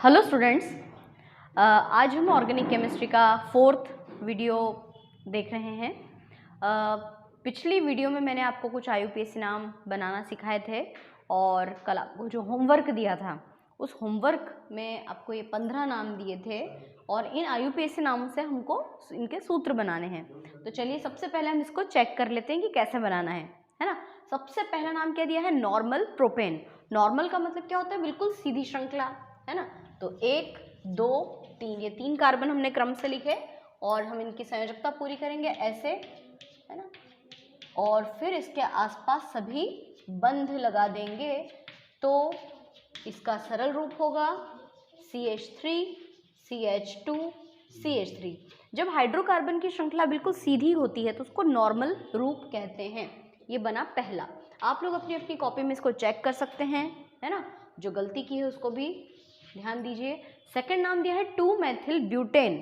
Hello students, आज हम organic chemistry का 4th वीडियो देख रहे हैं। पिछली वीडियो में मैंने आपको कुछ IUPAC नाम बनाना सिखाए थे और कल आपको जो होमवर्क दिया था उस होमवर्क में आपको ये 15 नाम दिए थे और इन IUPAC नामों से हमको इनके सूत्र बनाने हैं। तो चलिए सबसे पहले हम इसको चेक कर लेते हैं कि कैसे बनाना है ना। सबसे पहला नाम क्या दिया है? Normal propane. नॉर्मल का मतलब क्या होता है? बिल्कुल सीधी श्रृंखला, है ना। तो 1 2 3 ये 3 कार्बन हमने क्रम से लिखे और हम इनकी संयोजकता पूरी करेंगे ऐसे, है ना। और फिर इसके आसपास सभी बंध लगा देंगे तो इसका सरल रूप होगा CH3 CH2 CH3। जब हाइड्रोकार्बन की श्रृंखला बिल्कुल सीधी होती है तो उसको नॉर्मल रूप कहते हैं। ये बना पहला। आप लोग अपनी अपनी कॉपी में इसको चेक कर सकते हैं, है ना। जो गलती की है उसको भी ध्यान दीजिए। सेकंड नाम दिया है 2 मेथिल ब्यूटेन।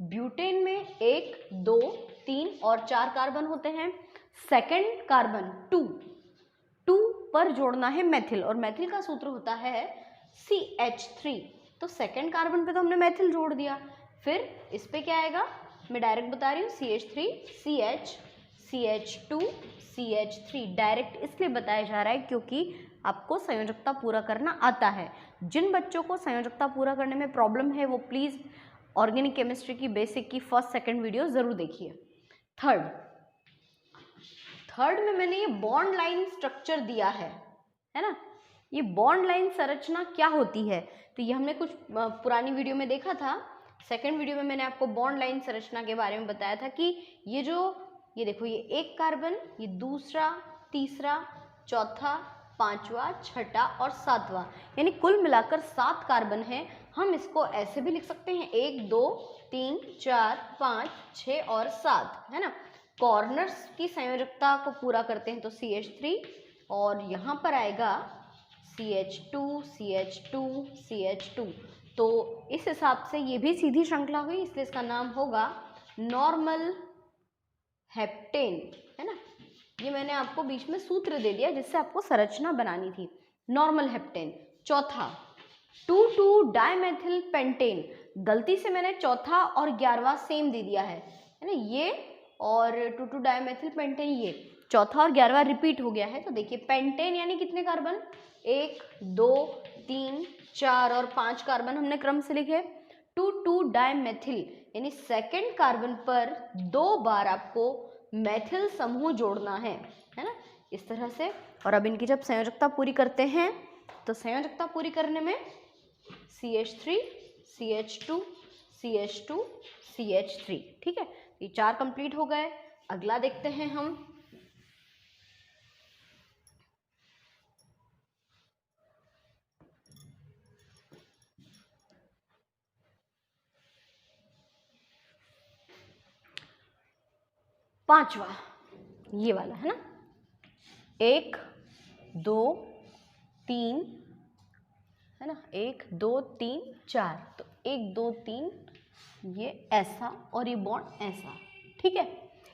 ब्यूटेन में 1 2 3 और 4 कार्बन होते हैं। सेकंड कार्बन 2 पर जोड़ना है मेथिल और मेथिल का सूत्र होता है CH3। तो सेकंड कार्बन पे तो हमने मेथिल जोड़ दिया, फिर इस पे क्या आएगा मैं डायरेक्ट बता रही हूँ, CH3 CH CH2 CH3। Direct इसलिए बताया जा रहा है क्योंकि आपको संयोजकता पूरा करना आता है। जिन बच्चों को संयोजकता पूरा करने में प्रॉब्लम है वो प्लीज़ ऑर्गेनिक केमिस्ट्री की बेसिक की 1st 2nd वीडियो ज़रूर देखिए। थर्ड में मैंने ये बॉन्ड लाइन स्ट्रक्चर दिया है ना। ये बॉन्ड लाइन संरचना क्या होती है? तो ये हमने कुछ पुरानी वीडियो में देखा था। 2nd वीडियो में मैंने आपको बॉन्ड लाइन संरचना के बारे में बताया था कि ये देखो, ये 1 कार्बन, ये दूसरा, तीसरा, चौथा, 5वां, 6वां और 7वां, यानी कुल मिलाकर 7 कार्बन हैं। हम इसको ऐसे भी लिख सकते हैं 1 2 3 4 5 6 और 7, है ना। कॉर्नर्स की संयोजकता को पूरा करते हैं तो CH3 और यहाँ पर आएगा CH2 CH2 CH2। तो इस हिसाब से ये भी सीधी श्रृंखला हुई, इसलिए इसका नाम होगा नॉर्मल हेप्टेन, है ना। ये मैंने आपको बीच में सूत्र दे दिया जिससे आपको संरचना बनानी थी, नॉर्मल हेप्टेन। चौथा 2 डाइमेथिल पेंटेन। गलती से मैंने चौथा और 11वां सेम दे दिया है ना। ये और 2 डाइमेथिल पेंटेन, ये चौथा और 11वां रिपीट हो गया है। तो देखिए पेंटेन यानी कितने कार्बन? 1 2 3 4 और 5 कार्बन हमने क्रम से लिखे। 2 डाइमेथिल यानी सेकंड कार्बन पर 2 बार आपको मेथिल समूह जोड़ना है ना, इस तरह से। और अब इनकी जब संयोजकता पूरी करते हैं तो संयोजकता पूरी करने में CH3 CH2 CH2 CH3, ठीक है। ये 4 कंप्लीट हो गए। अगला देखते हैं हम। पांचवा ये वाला है ना, 1 2 3, है ना, 1 2 3 4। तो 1 2 3 ये ऐसा और ये बॉन्ड ऐसा, ठीक है।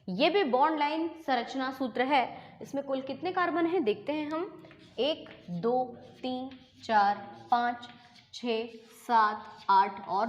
ये भी बॉन्ड लाइन संरचना सूत्र है। इसमें कुल कितने कार्बन हैं देखते हैं हम। 1 2 3 4 5 6 7 8 और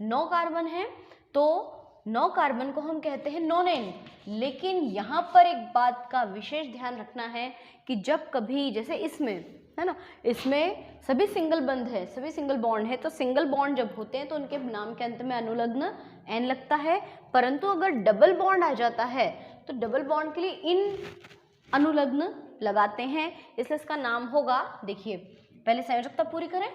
9 कार्बन हैं। तो 9 कार्बन को हम कहते हैं नोनेन। लेकिन यहाँ पर एक बात का विशेष ध्यान रखना है कि जब कभी जैसे इसमें, है ना, इसमें सभी सिंगल बंध है, सभी सिंगल बॉन्ड है। तो सिंगल बॉन्ड जब होते हैं तो उनके नाम के अंत में अनुलग्न एन लगता है। परंतु अगर डबल बॉन्ड आ जाता है तो डबल बॉन्ड के लिए इन अनुलग्न लगाते हैं, इसलिए इसका नाम होगा, देखिए पहले संयोजकता पूरी करें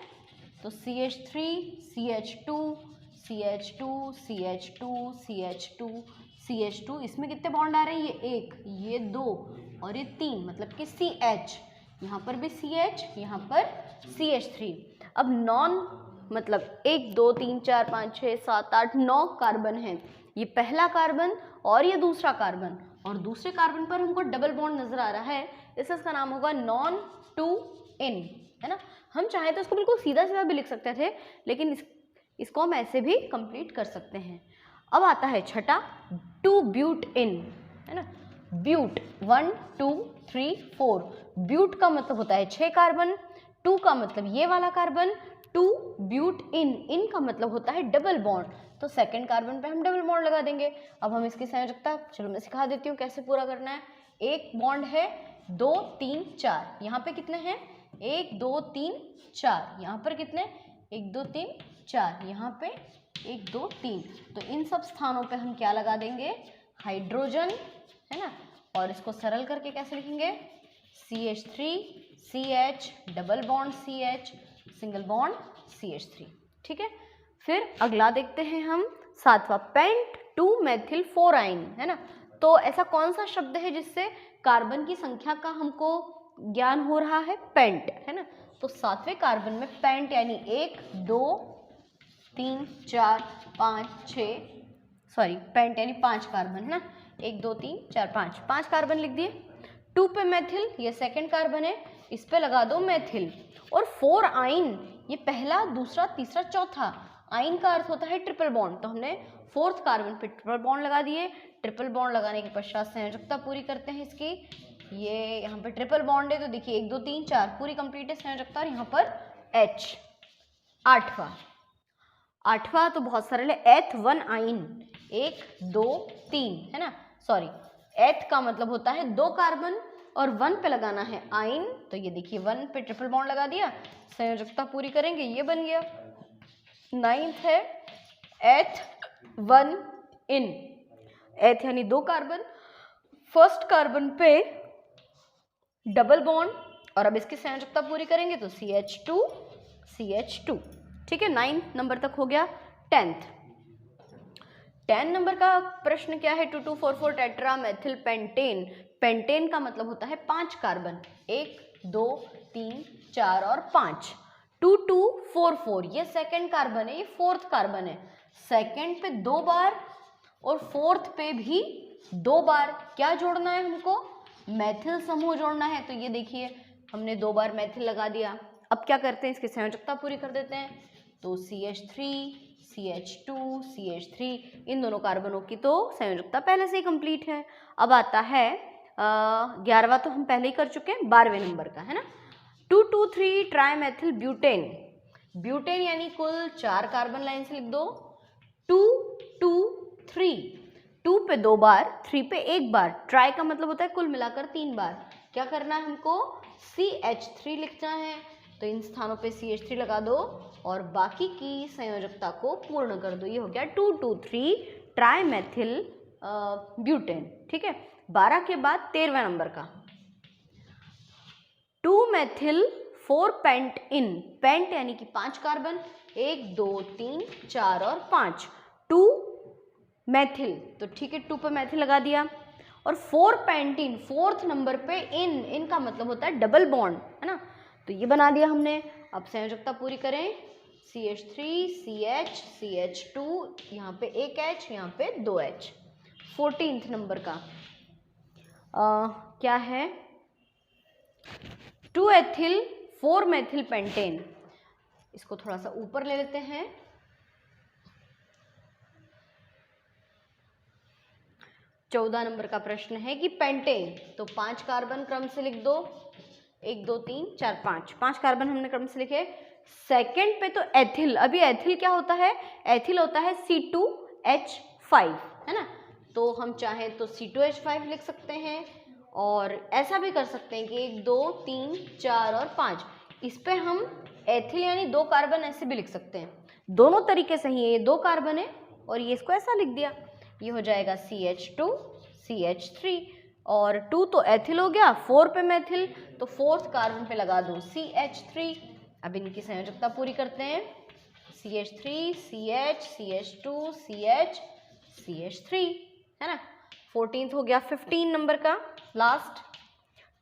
तो CH3 CH2 CH2 CH2 CH2 CH2। इसमें कितने बॉन्ड आ रहे हैं? ये 1 ये 2 और ये 3, मतलब कि CH, यहाँ पर भी CH, यहाँ पर CH3। अब नॉन मतलब 1 2 3 4 5 6 7 8 9 कार्बन हैं। ये पहला कार्बन और ये दूसरा कार्बन, और दूसरे कार्बन पर हमको डबल बॉन्ड नजर आ रहा है, इससे इसका नाम होगा नॉन 2n, है ना। हम चाहे तो इसको बिल्कुल सीधा सीधा भी लिख सकते थे, लेकिन इसको हम ऐसे भी कंप्लीट कर सकते हैं। अब आता है छठा 2 ब्यूट इन, है ना। ब्यूट 1 2 3 4। ब्यूट का मतलब होता है 6 कार्बन, 2 का मतलब ये वाला कार्बन, टू ब्यूट इन का मतलब होता है डबल बॉन्ड, तो सेकंड कार्बन पे हम डबल बॉन्ड लगा देंगे। अब हम इसकी संयोजकता, चलो मैं सिखा देती हूँ कैसे पूरा करना है। एक बॉन्ड है 2 3 4, यहाँ पे कितने हैं 1 2 3 4, यहाँ पर कितने 1 2 3 4, यहाँ पे 1 2 3, तो इन सब स्थानों पे हम क्या लगा देंगे, हाइड्रोजन, है ना। और इसको सरल करके कैसे लिखेंगे, CH3 CH double bond CH single bond CH3, ठीक है। फिर अगला देखते हैं हम, सातवां, पेंट 2 मेथिल 4 आइन, है ना। तो ऐसा कौन सा शब्द है जिससे कार्बन की संख्या का हमको ज्ञान हो रहा है, पेंट, है ना। तो सातवें कार्बन में पेंट यानी 1 2 3 4 5 6, सॉरी पेंट यानी 5 कार्बन, है ना, 1 2 3 4 5 कार्बन लिख दिए। 2 पे मेथिल, ये सेकंड कार्बन है, इस पे लगा दो मेथिल। और 4 आइन, ये पहला दूसरा तीसरा चौथा, आइन का अर्थ होता है ट्रिपल बॉन्ड, तो हमने फोर्थ कार्बन पे ट्रिपल बॉन्ड लगा दिए। ट्रिपल बॉन्ड लगाने के पश्चात संयोजकता पूरी करते हैं इसकी, ये यहाँ पे ट्रिपल बॉन्ड है तो देखिए 1 2 3 4 पूरी कंप्लीट है संयोजकता, और यहाँ पर H। आठवां तो बहुत सरल है, एथ 1 आइन, 1 2 3, है ना, सॉरी एथ का मतलब होता है 2 कार्बन और 1 पे लगाना है आइन, तो ये देखिए 1 पे ट्रिपल बॉन्ड लगा दिया, संयोजकता पूरी करेंगे, ये बन गया। 9th है एथ 1 इन, एथ यानी 2 कार्बन, फर्स्ट कार्बन पे डबल बॉन्ड, और अब इसकी संयोजकता पूरी करेंगे तो CH2 CH2, ठीक है। 9 नंबर तक हो गया। 10 नंबर का प्रश्न क्या है, 2244 टेट्रा मेथिल पेंटेन। पेंटेन का मतलब होता है 5 कार्बन, 1 2 3 4 और 5। 2244 ये सेकंड कार्बन है, ये फोर्थ कार्बन है, सेकंड पे 2 बार और फोर्थ पे भी 2 बार क्या जोड़ना है हमको, मेथिल समूह जोड़ना है। तो ये देखिए हमने 2 बार मेथिल लगा दिया। अब क्या करते हैं, इसकी संयोजकता पूरी कर देते हैं, तो CH3 CH2 CH3, इन दोनों कार्बनों की तो संयोजकता पहले से ही कंप्लीट है। अब आता है 11वां, तो हम पहले ही कर चुके हैं, 12वें नंबर का, है ना, 223 ट्राईमेथिल ब्यूटेन। ब्यूटेन यानी कुल 4 कार्बन, लाइन से लिख दो, 2 2 3, 2 पे 2 बार, 3 पे 1 बार, ट्राई का मतलब होता है कुल मिलाकर 3 बार। क्या करना है हमको, CH3 लिखना है, तो इन स्थानों पे CH3 लगा दो और बाकी की संयोजकता को पूर्ण कर दो। ये हो गया 223 ट्राईमेथिल ब्यूटेन, ठीक है। 12 के बाद 13वें नंबर का 2 मेथिल 4 पेंट इन। पेंट यानी कि 5 कार्बन, 1 2 3 4 और 5, 2 मेथिल, तो ठीक है 2 पे मेथिल लगा दिया। और 4 पेंटीन, फोर्थ नंबर पे इन का मतलब होता है डबल बॉन्ड, है ना, तो ये बना दिया हमने। अब संयोजकता पूरी करें, CH3 CH CH2, यहाँ पे 1 H, यहाँ पे 2 H। 14th नंबर का क्या है, 2 एथिल 4 मेथिल पेंटेन। इसको थोड़ा सा ऊपर ले लेते हैं, चौदह नंबर का प्रश्न है कि पेंटेन, तो 5 कार्बन क्रम से लिख दो, 1 2 3 4 5 कार्बन हमने क्रम से लिखे। सेकंड पे तो एथिल, अभी एथिल क्या होता है, एथिल होता है C2H5, है ना, तो हम चाहें तो C2H5 लिख सकते हैं, और ऐसा भी कर सकते हैं कि 1 2 3 4 और 5, इस पे हम एथिल यानी 2 कार्बन ऐसे भी लिख सकते हैं, दोनों तरीके सही है। ये 2 कार्बन है और ये इसको ऐसा लिख दिया, ये हो जाएगा CH2 CH3, और 2 तो एथिल हो गया, 4 पे मेथिल, तो फोर्थ कार्बन पे लगा दो CH3। अब इनकी संयोजकता पूरी करते हैं, CH3 CH CH2 CH CH3, है ना। 14th हो गया। 15 नंबर का लास्ट,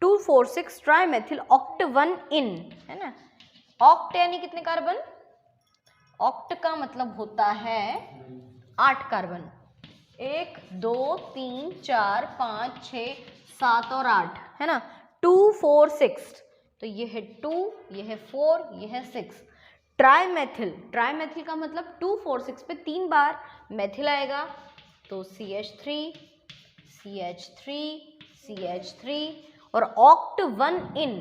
246 ट्राईमेथिल ऑक्ट 1 इन, है ना। ऑक्ट यानी कितने कार्बन, ऑक्ट का मतलब होता है 8 कार्बन, 1 2 3 4 5 6 7 और 8, है ना, 2 4 6, तो ये है 2, ये है 4, ये है 6। ट्राईमेथिल, ट्राईमेथिल का मतलब 2 4 6 पे 3 बार मेथिल आएगा, तो CH3 CH3 CH3, और ऑक्ट 1 इन,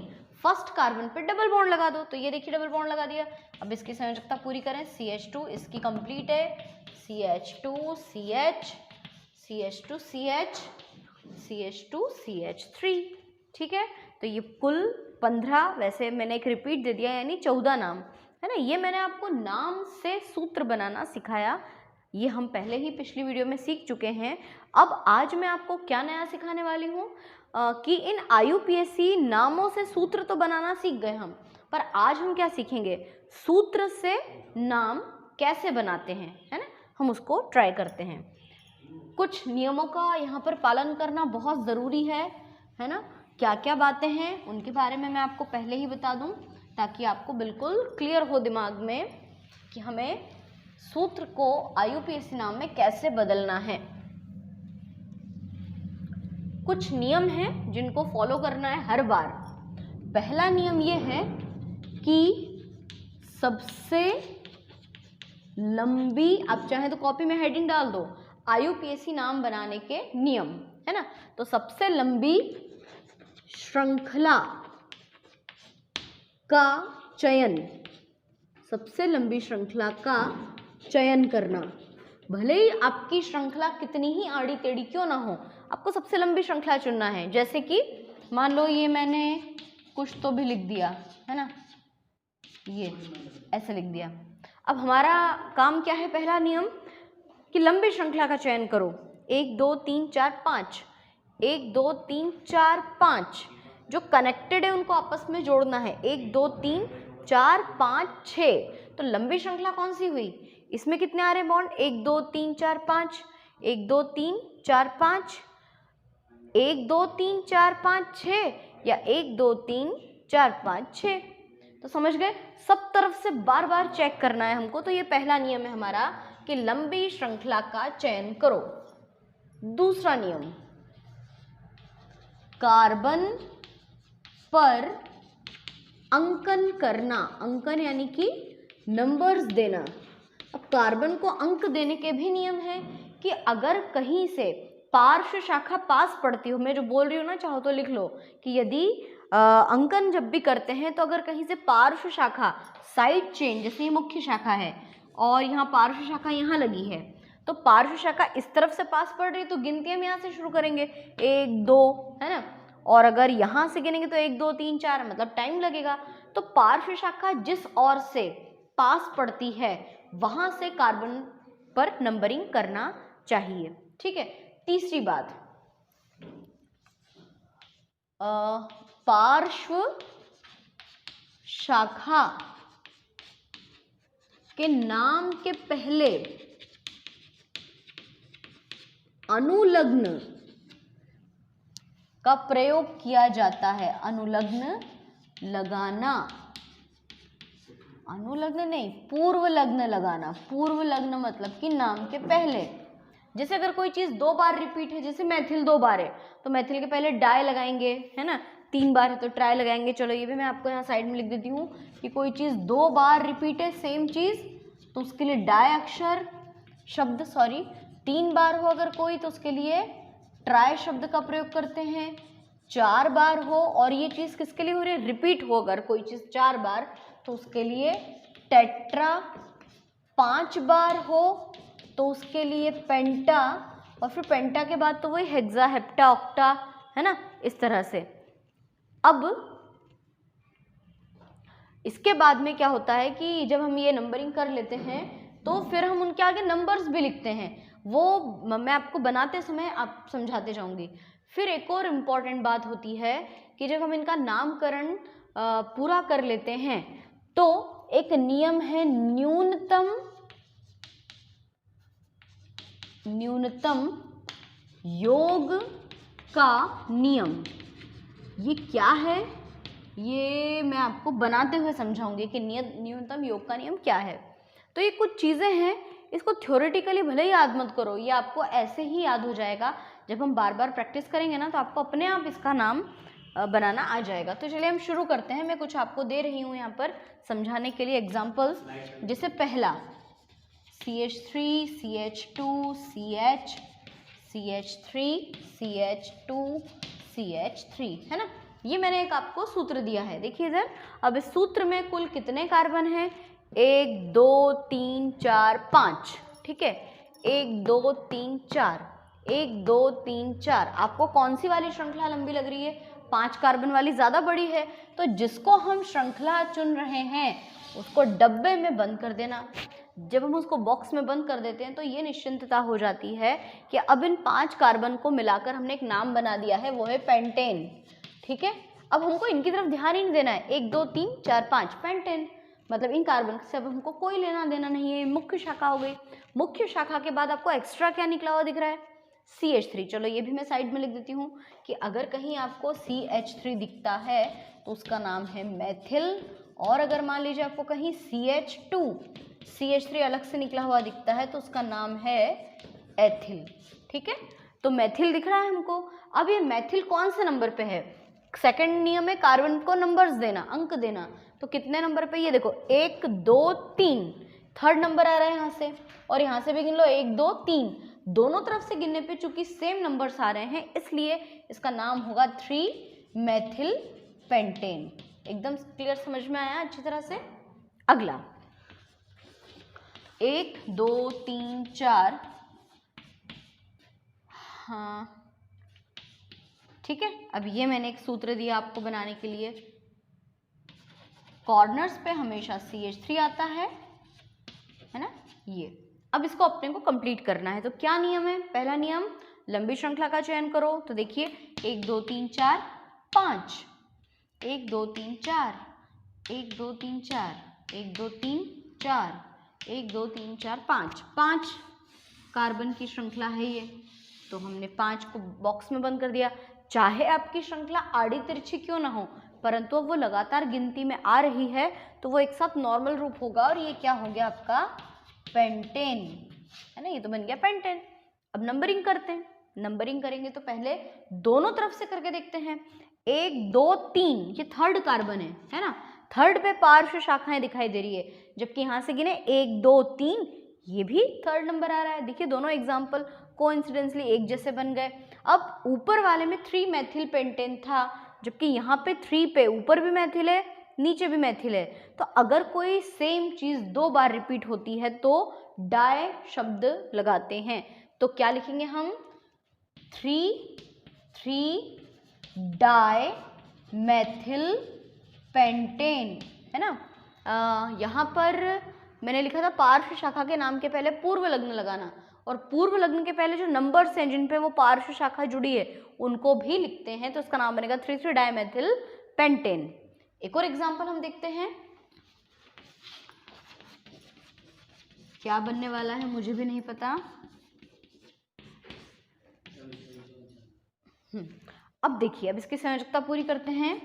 फर्स्ट कार्बन पे डबल बॉन्ड लगा दो। तो ये देखिए डबल बॉन्ड लगा दिया। अब इसकी संयोजकता पूरी करें, CH2 इसकी कंप्लीट है, CH2 CH CH2 CH CH2 CH3, ठीक है। तो ये कुल 15, वैसे मैंने एक रिपीट दे दिया यानी 14 नाम है ना। ये मैंने आपको नाम से सूत्र बनाना सिखाया, ये हम पहले ही पिछली वीडियो में सीख चुके हैं। अब आज मैं आपको क्या नया सिखाने वाली हूँ कि इन IUPAC नामों से सूत्र तो बनाना सीख गए हम, पर आज हम क्या सीखेंगे, सूत्र से नाम कैसे बनाते हैं, है ना, हम उसको ट्राई करते हैं। कुछ नियमों का यहाँ पर पालन करना बहुत ज़रूरी है ना। क्या क्या बातें हैं उनके बारे में मैं आपको पहले ही बता दूं, ताकि आपको बिल्कुल क्लियर हो दिमाग में कि हमें सूत्र को IUPAC नाम में कैसे बदलना है। कुछ नियम हैं जिनको फॉलो करना है हर बार। पहला नियम ये है कि सबसे लंबी, आप चाहे तो कॉपी में हेडिंग डाल दो, IUPAC नाम बनाने के नियम, है ना। तो सबसे लंबी श्रृंखला का चयन, सबसे लंबी श्रृंखला का चयन करना। भले ही आपकी श्रृंखला कितनी ही आड़ी टेढ़ी क्यों ना हो, आपको सबसे लंबी श्रृंखला चुनना है। जैसे कि मान लो ये मैंने कुछ तो भी लिख दिया, है ना, ये ऐसे लिख दिया। अब हमारा काम क्या है, पहला नियम कि लंबी श्रृंखला का चयन करो। 1 2 3 4 5, 1 2 3 4 5, जो कनेक्टेड है उनको आपस में जोड़ना है। 1 2 3 4 5 6, तो लंबी श्रृंखला कौन सी हुई, इसमें कितने आ रहे बॉन्ड, 1 2 3 4 5, 1 2 3 4 5, 1 2 3 4 5 6, या 1 2 3 4 5 6। तो समझ गए, सब तरफ से बार बार चेक करना है हमको। तो ये पहला नियम है हमारा कि लंबी श्रृंखला का चयन करो। दूसरा नियम, कार्बन पर अंकन करना, अंकन यानी कि नंबर्स देना। अब कार्बन को अंक देने के भी नियम है कि अगर कहीं से पार्श्व शाखा पास पड़ती हो, मैं जो बोल रही हूँ ना, चाहो तो लिख लो कि यदि अंकन जब भी करते हैं तो अगर कहीं से पार्श्व शाखा, साइड चेन, जैसे ये मुख्य शाखा है और यहाँ पार्श्व शाखा यहाँ लगी है, तो पार्श्व शाखा इस तरफ से पास पड़ रही है तो गिनती हम यहाँ से शुरू करेंगे, 1 2, है ना। और अगर यहाँ से गिनेंगे तो 1 2 3 4, मतलब टाइम लगेगा। तो पार्श्व शाखा जिस ओर से पास पड़ती है वहां से कार्बन पर नंबरिंग करना चाहिए, ठीक है। तीसरी बात, पार्श्व शाखा के नाम के पहले अनुलग्न का प्रयोग किया जाता है। अनुलग्न लगाना, अनुलग्न नहीं, पूर्व लग्न लगाना। पूर्व लग्न मतलब कि नाम के पहले। जैसे अगर कोई चीज 2 बार रिपीट है, जैसे मैथिल 2 बार है तो मैथिल के पहले डाई लगाएंगे, है ना। 3 बार है तो ट्राई लगाएंगे। चलो ये भी मैं आपको यहाँ साइड में लिख देती हूँ कि कोई चीज 2 बार रिपीट है सेम चीज, तो उसके लिए डाई अक्षर शब्द, 3 बार हो अगर कोई तो उसके लिए ट्राई शब्द का प्रयोग करते हैं। 4 बार हो और ये चीज किसके लिए हो रही है, रिपीट हो अगर कोई चीज 4 बार तो उसके लिए टेट्रा। 5 बार हो तो उसके लिए पेंटा, और फिर पेंटा के बाद तो वही हेक्सा, हेप्टा, ऑक्टा, है ना, इस तरह से। अब इसके बाद में क्या होता है कि जब हम ये नंबरिंग कर लेते हैं तो फिर हम उनके आगे नंबर्स भी लिखते हैं, वो मैं आपको बनाते समय आप समझाते जाऊंगी। फिर एक और इम्पॉर्टेंट बात होती है कि जब हम इनका नामकरण पूरा कर लेते हैं तो एक नियम है न्यूनतम योग का नियम। ये क्या है, ये मैं आपको बनाते हुए समझाऊंगी कि न्यूनतम योग का नियम क्या है। तो ये कुछ चीज़ें हैं, इसको थ्योरेटिकली भले ही याद मत करो, ये आपको ऐसे ही याद हो जाएगा। जब हम बार बार प्रैक्टिस करेंगे ना तो आपको अपने आप इसका नाम बनाना आ जाएगा। तो चलिए हम शुरू करते हैं। मैं कुछ आपको दे रही हूँ यहाँ पर समझाने के लिए एग्जाम्पल्स। जैसे पहला CH3 CH2 CH CH3 CH2 CH3, है ना। ये मैंने एक आपको सूत्र दिया है, देखिए इधर। अब इस सूत्र में कुल कितने कार्बन हैं? 1 2 3 4 5, ठीक है, 1 2 3 4, 1 2 3 4। आपको कौन सी वाली श्रृंखला लंबी लग रही है? 5 कार्बन वाली ज़्यादा बड़ी है, तो जिसको हम श्रृंखला चुन रहे हैं उसको डब्बे में बंद कर देना। जब हम उसको बॉक्स में बंद कर देते हैं तो ये निश्चिंतता हो जाती है कि अब इन 5 कार्बन को मिलाकर हमने एक नाम बना दिया है, वो है पेंटेन, ठीक है। अब हमको इनकी तरफ ध्यान ही नहीं देना है, 1 2 3 4 5 पेंटेन, मतलब इन कार्बन से अब हमको कोई लेना देना नहीं है। मुख्य शाखा हो गई। मुख्य शाखा के बाद आपको एक्स्ट्रा क्या निकला हुआ दिख रहा है? CH3। चलो ये भी मैं साइड में लिख देती हूँ कि अगर कहीं आपको CH3 दिखता है तो उसका नाम है मेथिल, और अगर मान लीजिए आपको कहीं CH2, CH3 अलग से निकला हुआ दिखता है तो उसका नाम है एथिल, ठीक है। तो मेथिल दिख रहा है हमको। अब ये मेथिल कौन से नंबर पे है? सेकंड नियम है कार्बन को नंबर्स देना, अंक देना। तो कितने नंबर पे? ये देखो 1 2 3, थर्ड नंबर आ रहा है यहाँ से, और यहाँ से भी गिन लो 1 2 3, दोनों तरफ से गिनने पे चूंकि सेम नंबर्स आ रहे हैं इसलिए इसका नाम होगा 3 मेथिल पेंटेन। एकदम क्लियर, समझ में आया अच्छी तरह से? अगला 1 2 3 4, हाँ ठीक है। अब ये मैंने एक सूत्र दिया आपको बनाने के लिए। कॉर्नर्स पे हमेशा CH3 आता है ना, ये। अब इसको अपने को कंप्लीट करना है, तो क्या नियम है? पहला नियम, लंबी श्रृंखला का चयन करो। तो देखिए 1 2 3 4 5, 1 2 3 4, 1 2 3 4, 1 2 3 4, 1 2 3 4 5, 5 कार्बन की श्रृंखला है ये। तो हमने 5 को बॉक्स में बंद कर दिया। चाहे आपकी श्रृंखला आड़ी तिरछी क्यों ना हो, परंतु अब वो लगातार गिनती में आ रही है तो वो एक साथ नॉर्मल रूप होगा, और ये क्या हो गया आपका? पेंटेन, है ना। ये तो बन गया पेंटेन। अब नंबरिंग करते हैं। नंबरिंग करेंगे तो पहले दोनों तरफ से करके देखते हैं। 1 2 3, ये थर्ड कार्बन है ना। थर्ड पे पार्श्व शाखाएं दिखाई दे रही है, जबकि यहाँ से गिने 1 2 3, ये भी थर्ड नंबर आ रहा है। देखिए दोनों एग्जाम्पल कोइंसिडेंटली एक जैसे बन गए। अब ऊपर वाले में 3 मेथिल पेंटेन था, जबकि यहाँ पे 3 पे ऊपर भी मेथिल है नीचे भी मेथिल है। तो अगर कोई सेम चीज 2 बार रिपीट होती है तो डाई शब्द लगाते हैं। तो क्या लिखेंगे हम? 3 डाई मेथिल पेंटेन, है ना। यहाँ पर मैंने लिखा था पार्श्व शाखा के नाम के पहले पूर्व लग्न लगाना, और पूर्व लग्न के पहले जो नंबर्स हैं जिन पे वो पार्श्व शाखा जुड़ी है उनको भी लिखते हैं, तो उसका नाम बनेगा 3 डाइमेथिल पेंटेन। एक और एग्जांपल हम देखते हैं, क्या बनने वाला है मुझे भी नहीं पता। अब देखिए, अब इसकी संयोजकता पूरी करते हैं।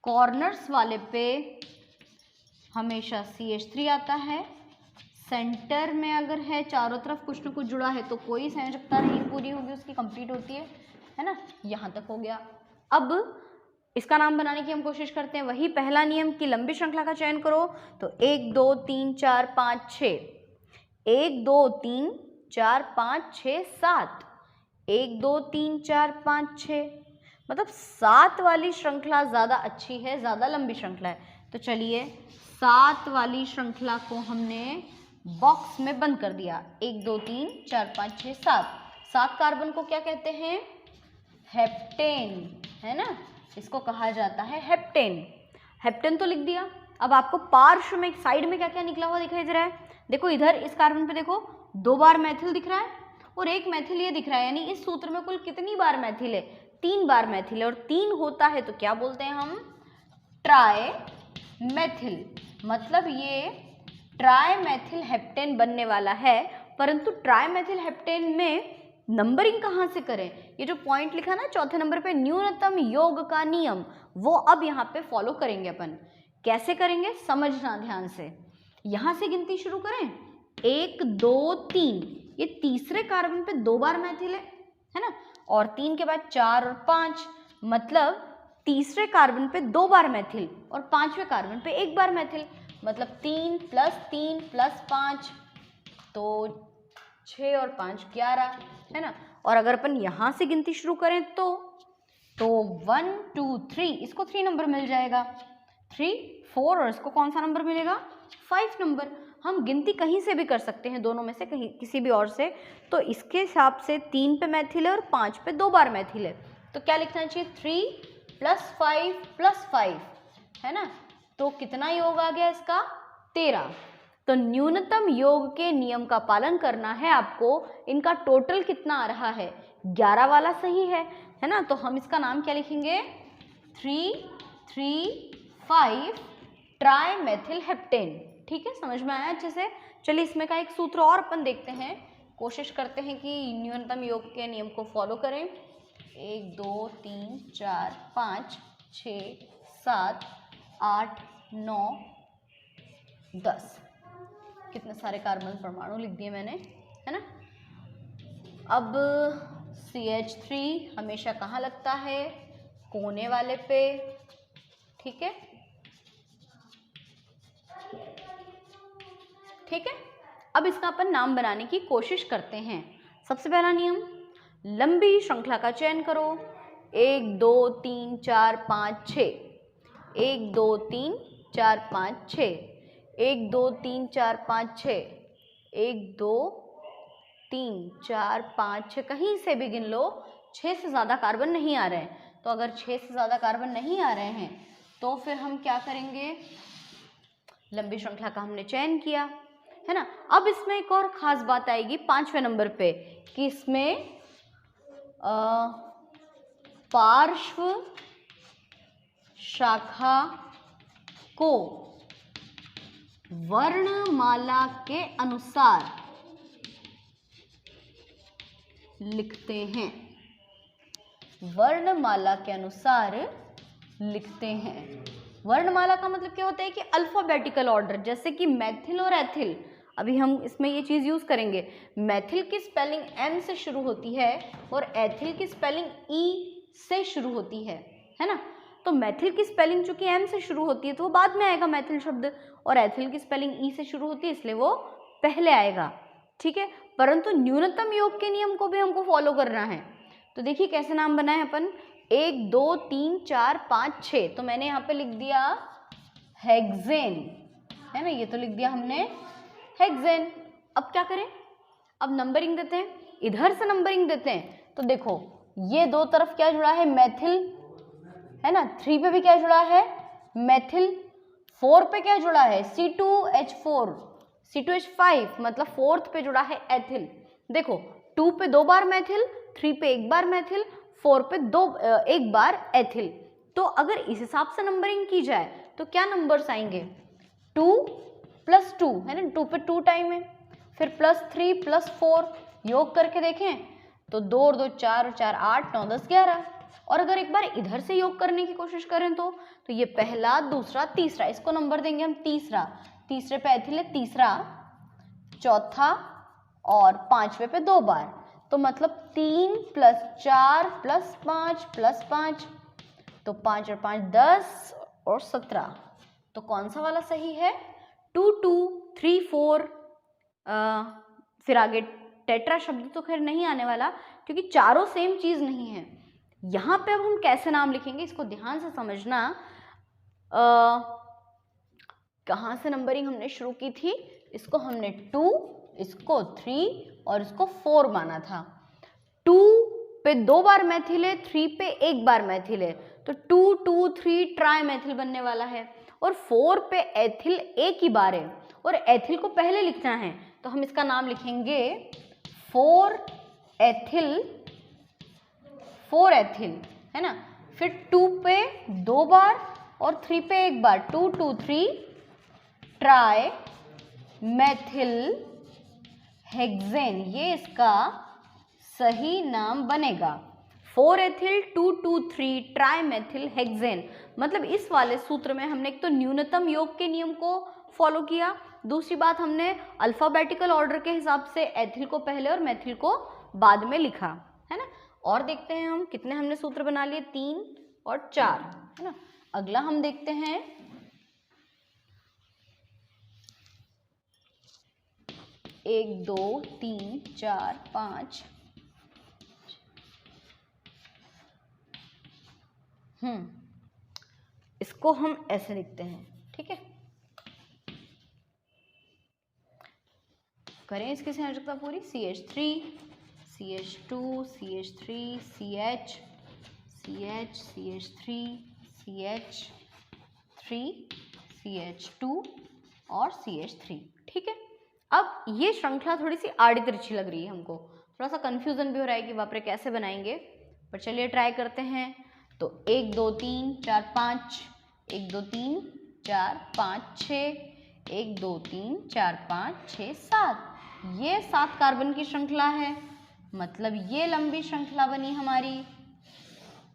कॉर्नर्स वाले पे हमेशा CH3 आता है। सेंटर में अगर है, चारों तरफ कुछ न कुछ जुड़ा है तो कोई संयोजकता नहीं पूरी होगी उसकी, कंप्लीट होती है ना। यहाँ तक हो गया। अब इसका नाम बनाने की हम कोशिश करते हैं। वही पहला नियम कि लंबी श्रृंखला का चयन करो। तो 1 2 3 4 5 6, 1 2 3 4 5 6 7, 1 2 3 4 5 6, मतलब 7 वाली श्रृंखला ज़्यादा अच्छी है, ज़्यादा लंबी श्रृंखला है। तो चलिए 7 वाली श्रृंखला को हमने बॉक्स में बंद कर दिया। 1 2 3 4 5 6 7, 7 कार्बन को क्या कहते हैं? हेप्टेन, है ना। इसको कहा जाता है हेप्टेन। हेप्टेन तो लिख दिया। अब आपको पार्श्व में साइड में क्या क्या निकला हुआ दिखाई दे रहा है? देखो इधर इस कार्बन पे देखो 2 बार मेथिल दिख रहा है और 1 मेथिल ये दिख रहा है, यानी इस सूत्र में कुल कितनी बार मेथिल है? 3 बार मेथिल है, और 3 होता है तो क्या बोलते हैं हम? Try methyl. मतलब ये ट्राई मेथिल हेप्टेन बनने वाला है। परंतु ट्राई मेथिल हेप्टेन में नंबरिंग कहाँ से करें? ये जो पॉइंट लिखा ना चौथे नंबर पे, न्यूनतम योग का नियम, वो अब यहाँ पे फॉलो करेंगे अपन। कैसे करेंगे समझना ध्यान से। यहाँ से गिनती शुरू करें, 1 2 3, ये तीसरे कार्बन पे 2 बार मेथिल है ना, और 3 के बाद 4 और 5, मतलब तीसरे कार्बन पे 2 बार मेथिल और 5वें कार्बन पे 1 बार मेथिल, मतलब 3 + 5, तो 6 और 5 11, है ना। और अगर अपन यहाँ से गिनती शुरू करें तो तो 1 2 3, इसको 3 नंबर मिल जाएगा, 3 4, और इसको कौन सा नंबर मिलेगा, 5 नंबर। हम गिनती कहीं से भी कर सकते हैं, दोनों में से कहीं, किसी भी और से। तो इसके हिसाब से 3 पे मैथिल है और 5 पे 2 बार मैथिल है, तो क्या लिखना चाहिए, 3 + 5 + 5, है ना। तो कितना योग आ गया इसका, 13। तो न्यूनतम योग के नियम का पालन करना है आपको। इनका टोटल कितना आ रहा है, 11 वाला सही है ना। तो हम इसका नाम क्या लिखेंगे, 3 3 5 ट्राइमेथिल हेप्टेन। ठीक है, समझ में आया अच्छे से। चलिए इसमें का एक सूत्र और अपन देखते हैं, कोशिश करते हैं कि न्यूनतम योग के नियम को फॉलो करें। 1 2 3 4 5 6 7 8 9 10, कितने सारे कार्बन परमाणु लिख दिए मैंने, है ना। अब CH3 हमेशा कहाँ लगता है, कोने वाले पे, ठीक है। ठीक है, अब इसका अपन नाम बनाने की कोशिश करते हैं। सबसे पहला नियम, लंबी श्रृंखला का चयन करो। 1 2 3 4 5 6, 1 2 3 4 5 6, 1 2 3 4 5 6, 1 2 3 4 5 6, कहीं से भी गिन लो, 6 से ज़्यादा कार्बन नहीं आ रहे हैं। तो अगर 6 से ज़्यादा कार्बन नहीं आ रहे हैं तो फिर हम क्या करेंगे, लंबी श्रृंखला का हमने चयन किया, है ना। अब इसमें एक और ख़ास बात आएगी 5वें नंबर पे, कि इसमें पार्श्व शाखा को वर्णमाला के अनुसार लिखते हैं, वर्णमाला के अनुसार लिखते हैं। वर्णमाला का मतलब क्या होता है कि अल्फाबेटिकल ऑर्डर, जैसे कि मैथिल और एथिल। अभी हम इसमें ये चीज़ यूज़ करेंगे, मैथिल की स्पेलिंग M से शुरू होती है और एथिल की स्पेलिंग E से शुरू होती है ना। तो मैथिल की स्पेलिंग चूंकि M से शुरू होती है तो वो बाद में आएगा मैथिल शब्द, और एथिल की स्पेलिंग E से शुरू होती है इसलिए वो पहले आएगा, ठीक है। परंतु न्यूनतम योग के नियम को भी हमको फॉलो करना है। तो देखिए कैसे नाम बनाए अपन, 1 2 3 4 5 6, तो मैंने यहाँ पे लिख दिया हेक्सेन, है ना, ये तो लिख दिया हमने हेक्सेन। अब क्या करें, अब नंबरिंग देते हैं, इधर से नंबरिंग देते हैं। तो देखो ये दो तरफ क्या जुड़ा है, मैथिल, है ना। 3 पे भी क्या जुड़ा है, मैथिल। 4 पे क्या जुड़ा है, C2H4, C2H5, मतलब 4th पे जुड़ा है एथिल। देखो 2 पे 2 बार मैथिल, 3 पे 1 बार मैथिल, 4 पे 1 बार एथिल। तो अगर इस हिसाब से नंबरिंग की जाए तो क्या नंबर्स आएंगे, 2 + 2, है ना, 2 पे 2 टाइम है, फिर +3 +4, योग करके देखें तो 2 और 2 4 और 4 8 9 10 11। और अगर एक बार इधर से योग करने की कोशिश करें तो ये पहला, दूसरा, तीसरा, इसको नंबर देंगे हम तीसरा, तीसरे पे एथिल है तीसरा, चौथा और 5वें पे 2 बार, तो मतलब 3 + 4 + 5 + 5, तो 5 और 5 10 और 17। तो कौन सा वाला सही है, 2 2 3 4। फिर आगे टेट्रा शब्द तो खैर नहीं आने वाला क्योंकि चारों सेम चीज नहीं है। यहाँ पे अब हम कैसे नाम लिखेंगे इसको ध्यान से समझना। कहाँ से नंबरिंग हमने शुरू की थी, इसको हमने 2, इसको 3 और इसको 4 माना था। 2 पे 2 बार मैथिल है, 3 पे 1 बार मैथिल है, तो 2 2 3 ट्राई मैथिल बनने वाला है। और 4 पे एथिल एक ही बार है और एथिल को पहले लिखना है, तो हम इसका नाम लिखेंगे 4 एथिल, 4 एथिल, है ना। फिर 2 पे 2 बार और 3 पे 1 बार, 2 2 3 ट्राई मैथिल हेक्सेन, ये इसका सही नाम बनेगा। 4 एथिल 2 2 3 ट्राई मैथिल हेक्सेन। मतलब इस वाले सूत्र में हमने एक तो न्यूनतम योग के नियम को फॉलो किया, दूसरी बात हमने अल्फाबेटिकल ऑर्डर के हिसाब से एथिल को पहले और मैथिल को बाद में लिखा, है ना। और देखते हैं हम कितने हमने सूत्र बना लिए, 3 और 4, है ना। अगला हम देखते हैं 1 2 3 4 5 इसको हम ऐसे लिखते हैं, ठीक है। करें इसकी संयोजकता पूरी, CH3 CH2 CH3 CH CH CH3 CH3 CH2 और CH3, ठीक है। अब ये श्रृंखला थोड़ी सी आड़ी तिरछी लग रही है हमको, थोड़ा सा कंफ्यूजन भी हो रहा है कि बाप रे कैसे बनाएंगे, पर चलिए ट्राई करते हैं। तो 1 2 3 4 5, 1 2 3 4 5 6, 1 2 3 4 5 6 7, ये 7 कार्बन की श्रृंखला है, मतलब ये लंबी श्रृंखला बनी हमारी,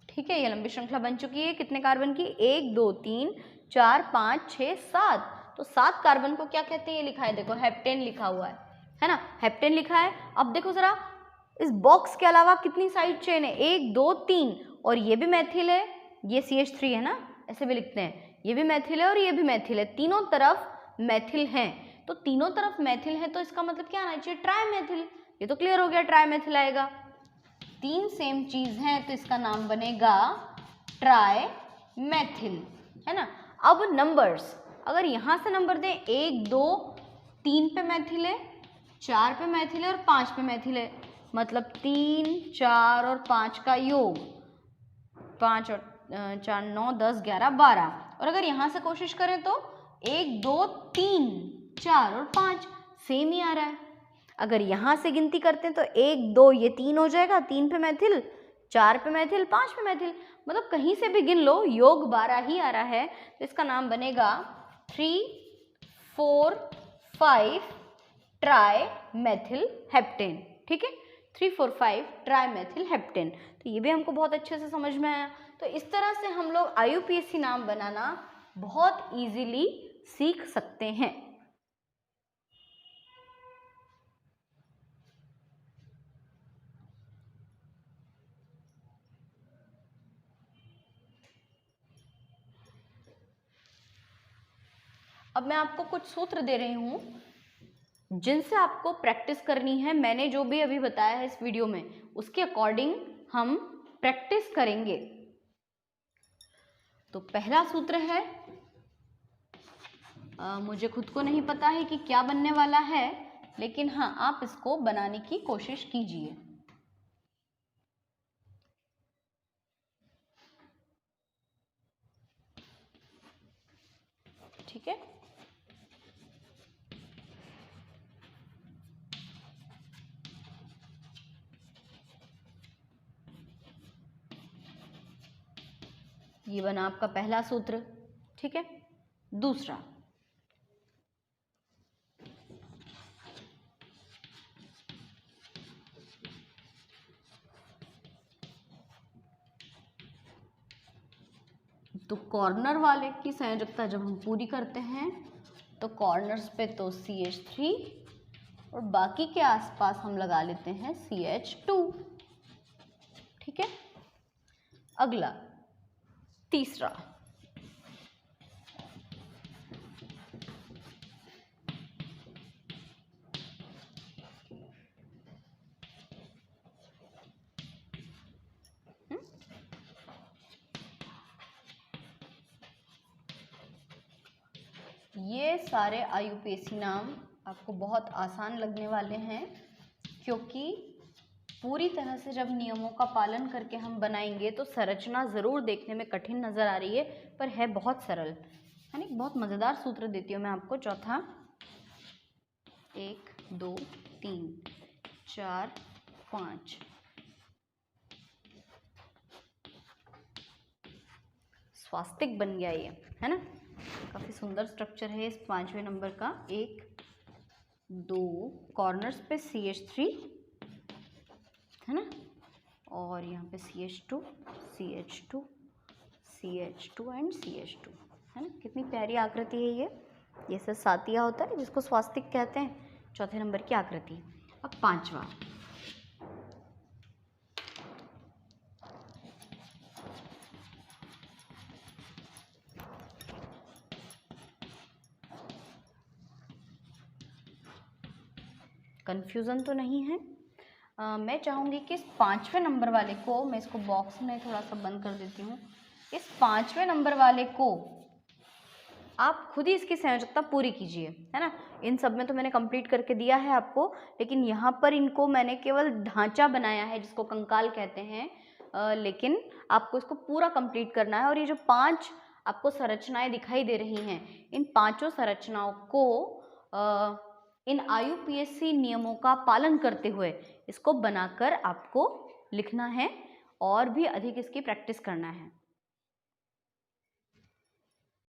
ठीक है। ये लंबी श्रृंखला बन चुकी है कितने कार्बन की, 1 2 3 4 5 6 7। तो 7 कार्बन को क्या कहते हैं, ये लिखा है, देखो हेप्टेन लिखा हुआ है ना, हेप्टेन लिखा है। अब देखो जरा इस बॉक्स के अलावा कितनी साइड चेन है, 1 2 3, और ये भी मैथिल है, ये CH3 है ना, ऐसे भी लिखते हैं, ये भी मैथिल है और ये भी मैथिल है, तीनों तरफ मैथिल हैं। तो तीनों तरफ मैथिल है तो इसका मतलब क्या आना चाहिए, ट्राई मैथिल। ये तो क्लियर हो गया, ट्राई मैथिल आएगा। 3 सेम चीज है तो इसका नाम बनेगा ट्राई मैथिल, है ना। अब नंबर्स, अगर यहां से नंबर दें 1 2 3 पे मैथिल है, 4 पे मैथिल है और 5 पे मैथिल है, मतलब 3 4 और 5 का योग, 5 और 4 9 10 11 12। और अगर यहाँ से कोशिश करें तो 1 2 3 4 और 5 सेम ही आ रहा है। अगर यहाँ से गिनती करते हैं तो 1 2 ये 3 हो जाएगा, 3 पे मैथिल, 4 पे मैथिल, 5 पे मैथिल, मतलब कहीं से भी गिन लो योग 12 ही आ रहा है। तो इसका नाम बनेगा 3 4 5 ट्राई मैथिल हेप्टेन, ठीक है। 3 4 5 ट्राई मैथिल हेप्टेन। तो ये भी हमको बहुत अच्छे से समझ में आया। तो इस तरह से हम लोग IUPAC नाम बनाना बहुत इजीली सीख सकते हैं। अब मैं आपको कुछ सूत्र दे रही हूँ जिनसे आपको प्रैक्टिस करनी है। मैंने जो भी अभी बताया है इस वीडियो में उसके अकॉर्डिंग हम प्रैक्टिस करेंगे। तो पहला सूत्र है, मुझे खुद को नहीं पता है कि क्या बनने वाला है, लेकिन हाँ आप इसको बनाने की कोशिश कीजिए। ठीक है, ये बना आपका पहला सूत्र। ठीक है, दूसरा, तो कॉर्नर वाले की संयोजकता जब हम पूरी करते हैं तो कॉर्नर्स पे तो CH3 और बाकी के आसपास हम लगा लेते हैं CH2। ठीक है, अगला तीसरा, ये सारे IUPAC नाम आपको बहुत आसान लगने वाले हैं, क्योंकि पूरी तरह से जब नियमों का पालन करके हम बनाएंगे तो संरचना ज़रूर देखने में कठिन नज़र आ रही है, पर है बहुत सरल, है ना। बहुत मज़ेदार सूत्र देती हूँ मैं आपको। चौथा, 1 2 3 4 5, स्वास्तिक बन गया ये, है ना। काफ़ी सुंदर स्ट्रक्चर है इस 5वें नंबर का। 1 2 कॉर्नर्स पे CH3, है ना, और यहाँ पे CH2 CH2 CH2 and CH2, है ना। कितनी प्यारी आकृति है ये सब सातिया होता है जिसको स्वास्तिक कहते हैं, चौथे नंबर की आकृति। अब पांचवा, कंफ्यूजन तो नहीं है। मैं चाहूँगी कि इस 5वें नंबर वाले को, मैं इसको बॉक्स में थोड़ा सा बंद कर देती हूँ, इस 5वें नंबर वाले को आप खुद ही इसकी संयोजकता पूरी कीजिए, है ना। इन सब में तो मैंने कंप्लीट करके दिया है आपको, लेकिन यहाँ पर इनको मैंने केवल ढांचा बनाया है जिसको कंकाल कहते हैं, लेकिन आपको इसको पूरा कंप्लीट करना है। और ये जो 5 आपको संरचनाएं दिखाई दे रही हैं, इन 5 संरचनाओं को इन IUPAC नियमों का पालन करते हुए इसको बनाकर आपको लिखना है और भी अधिक इसकी प्रैक्टिस करना है।